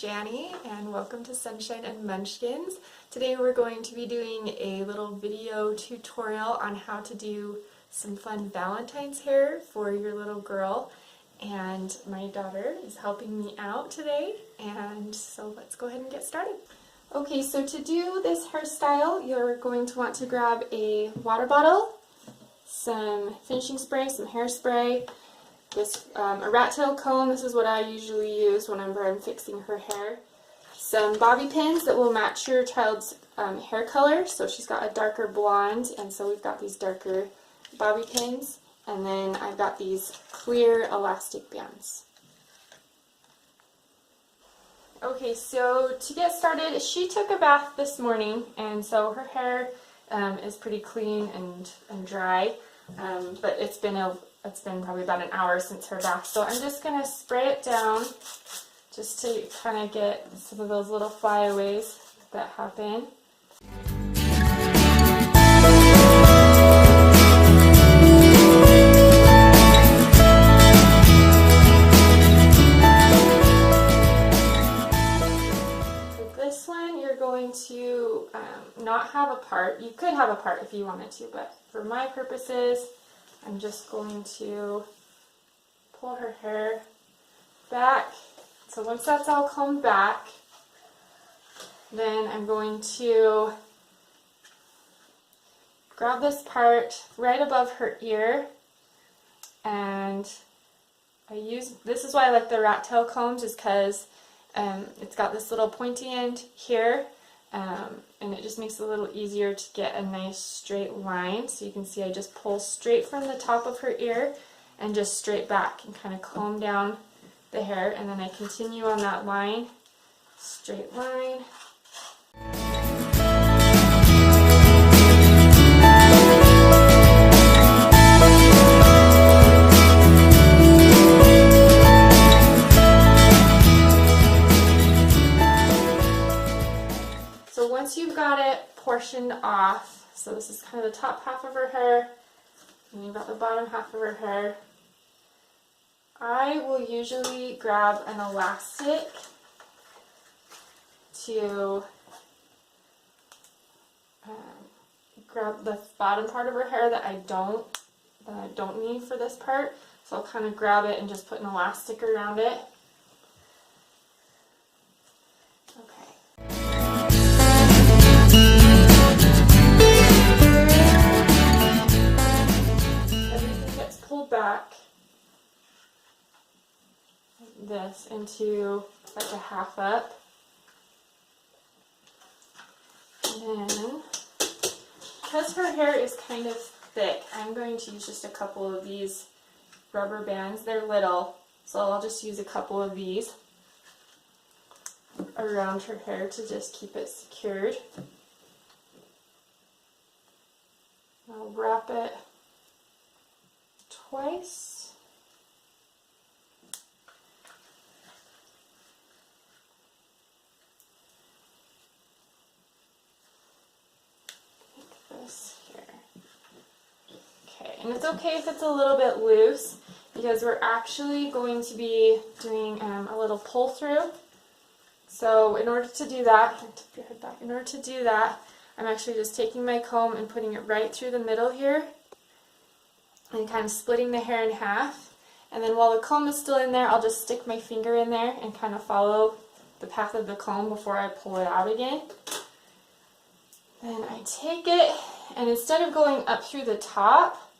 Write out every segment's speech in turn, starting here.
Shani and welcome to Sunshine and Munchkins. Today we're going to be doing a little video tutorial on how to do some fun Valentine's hair for your little girl, and my daughter is helping me out today, and so let's go ahead and get started. Okay, so to do this hairstyle you're going to want to grab a water bottle, some finishing spray, some hairspray, a rat tail comb. This is what I usually use whenever I'm fixing her hair. Some bobby pins that will match your child's hair color. So she's got a darker blonde, and so we've got these darker bobby pins. And then I've got these clear elastic bands. Okay, so to get started, she took a bath this morning, and so her hair is pretty clean and dry, but it's been probably about an hour since her bath, so I'm just going to spray it down just to kind of get some of those little flyaways that happen. For this one, you're going to not have a part. You could have a part if you wanted to, but for my purposes, I'm just going to pull her hair back. So once that's all combed back, then I'm going to grab this part right above her ear, and this is why I like the rat tail combs, is because it's got this little pointy end here, and it just makes it a little easier to get a nice straight line. So you can see I just pull straight from the top of her ear and just straight back and kind of comb down the hair, and then I continue on that line, straight line. So once you've got it portioned off, so this is kind of the top half of her hair, and you've got the bottom half of her hair, I will usually grab an elastic to grab the bottom part of her hair that I don't need for this part. So I'll kind of grab it and just put an elastic around it. Back this into like a half up, and then because her hair is kind of thick, I'm going to use just a couple of these rubber bands. They're little, so I'll just use a couple of these around her hair to just keep it secured. I'll wrap it twice. Like this here. Okay, and it's okay if it's a little bit loose, because we're actually going to be doing a little pull through. So in order to do that, I'm actually just taking my comb and putting it right through the middle here, and kind of splitting the hair in half. And then while the comb is still in there, I'll just stick my finger in there and kind of follow the path of the comb before I pull it out again. Then I take it, and instead of going up through the top,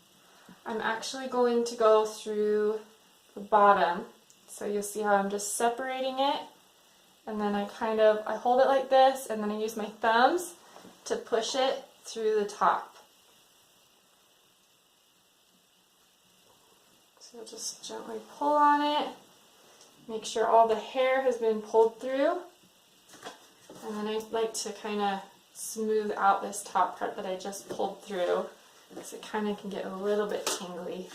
I'm actually going to go through the bottom. So you'll see how I'm just separating it, and then I hold it like this, and then I use my thumbs to push it through the top. So just gently pull on it, make sure all the hair has been pulled through, and then I like to kind of smooth out this top part that I just pulled through, because it kind of can get a little bit tangly.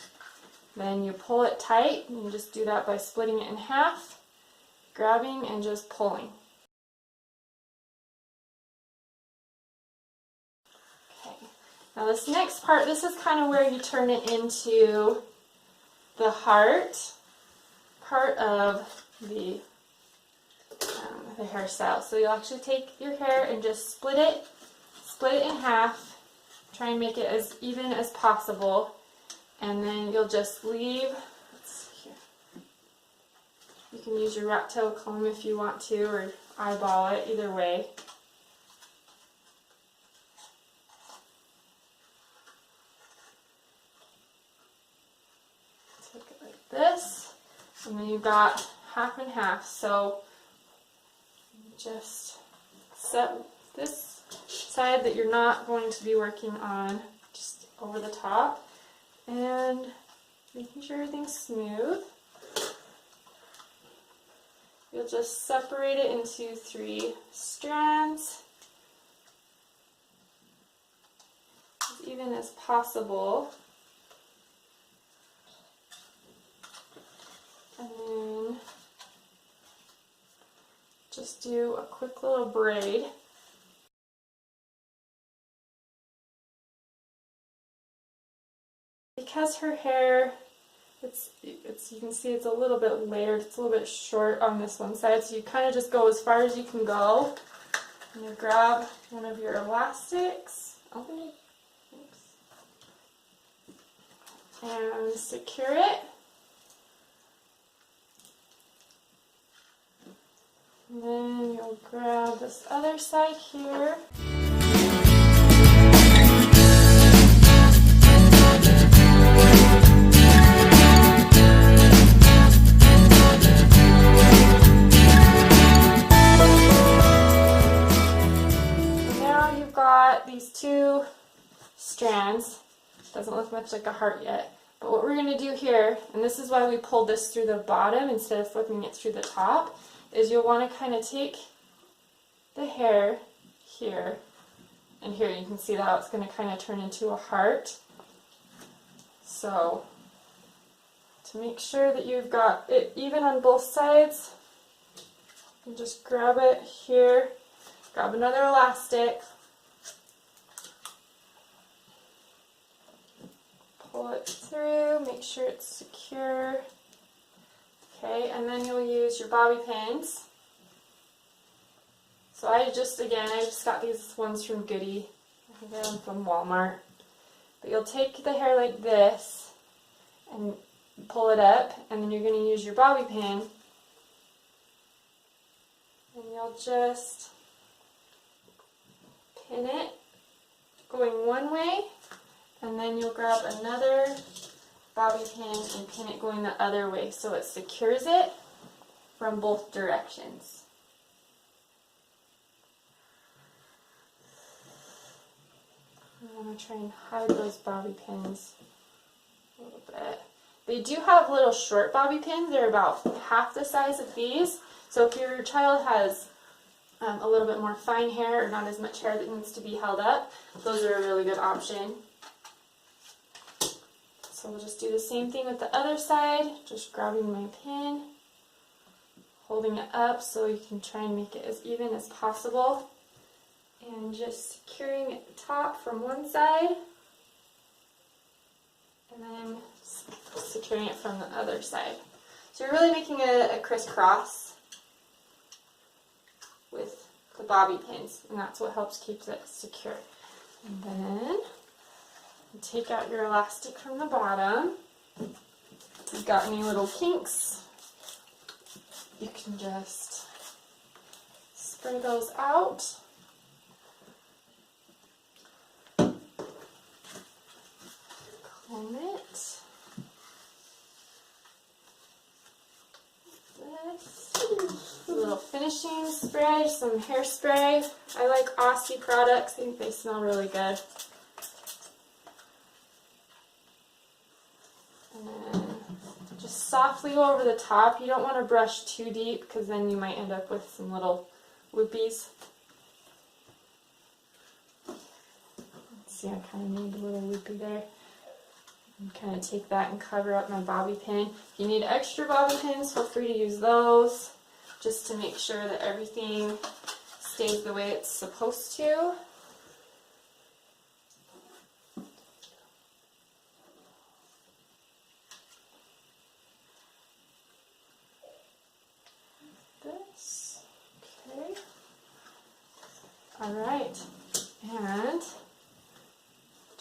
Then you pull it tight, and you just do that by splitting it in half, grabbing and just pulling. Okay, now this next part, this is kind of where you turn it into the heart part of the the hairstyle. So you'll actually take your hair and just split it in half. Try and make it as even as possible. And then you'll just leave, let's see here. You can use your rat tail comb if you want to, or eyeball it, either way. Take it like this, and then you've got half and half. So just set this side that you're not going to be working on just over the top, and making sure everything's smooth. You'll just separate it into 3 strands, as even as possible. And then just do a quick little braid. Because her hair, you can see it's a little bit layered, it's a little bit short on this one side, so you kind of just go as far as you can go. And you grab one of your elastics, open it, and secure it. And then you'll grab this other side here. These 2 strands. Doesn't look much like a heart yet, but what we're going to do here, and this is why we pulled this through the bottom instead of flipping it through the top, is you'll want to kind of take the hair here, and here you can see how it's going to kind of turn into a heart. So to make sure that you've got it even on both sides, you can just grab it here, grab another elastic, pull it through, make sure it's secure. Okay, and then you'll use your bobby pins. So I just got these ones from Goody. I think I got them from Walmart. But you'll take the hair like this and pull it up, and then you're going to use your bobby pin, and you'll just pin it going one way, and then you'll grab another bobby pin and pin it going the other way so it secures it from both directions. I want to try and hide those bobby pins a little bit. They do have little short bobby pins. They're about half the size of these. So if your child has a little bit more fine hair or not as much hair that needs to be held up, those are a really good option. So we'll just do the same thing with the other side, just grabbing my pin, holding it up so you can try and make it as even as possible, and just securing at the top from one side, and then securing it from the other side. So you're really making a crisscross with the bobby pins, and that's what helps keep it secure. And then take out your elastic from the bottom. If you've got any little kinks, you can just spray those out. Comb it. This. A little finishing spray, some hairspray. I like Aussie products. I think they smell really good. And then just softly go over the top. You don't want to brush too deep because then you might end up with some little whoopies. Let's see, I kind of made a little loopy there. And kind of take that and cover up my bobby pin. If you need extra bobby pins, feel free to use those just to make sure that everything stays the way it's supposed to. This. Okay. Alright, and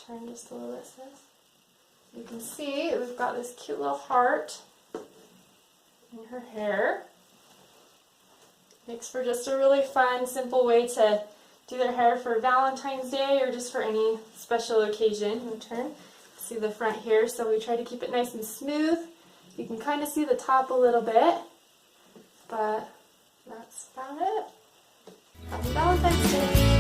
turn just a little bit, sis. You can see we've got this cute little heart in her hair. Makes for just a really fun, simple way to do their hair for Valentine's Day or just for any special occasion. You turn, see the front here, so we try to keep it nice and smooth. You can kind of see the top a little bit, but that's about it. Happy Valentine's Day!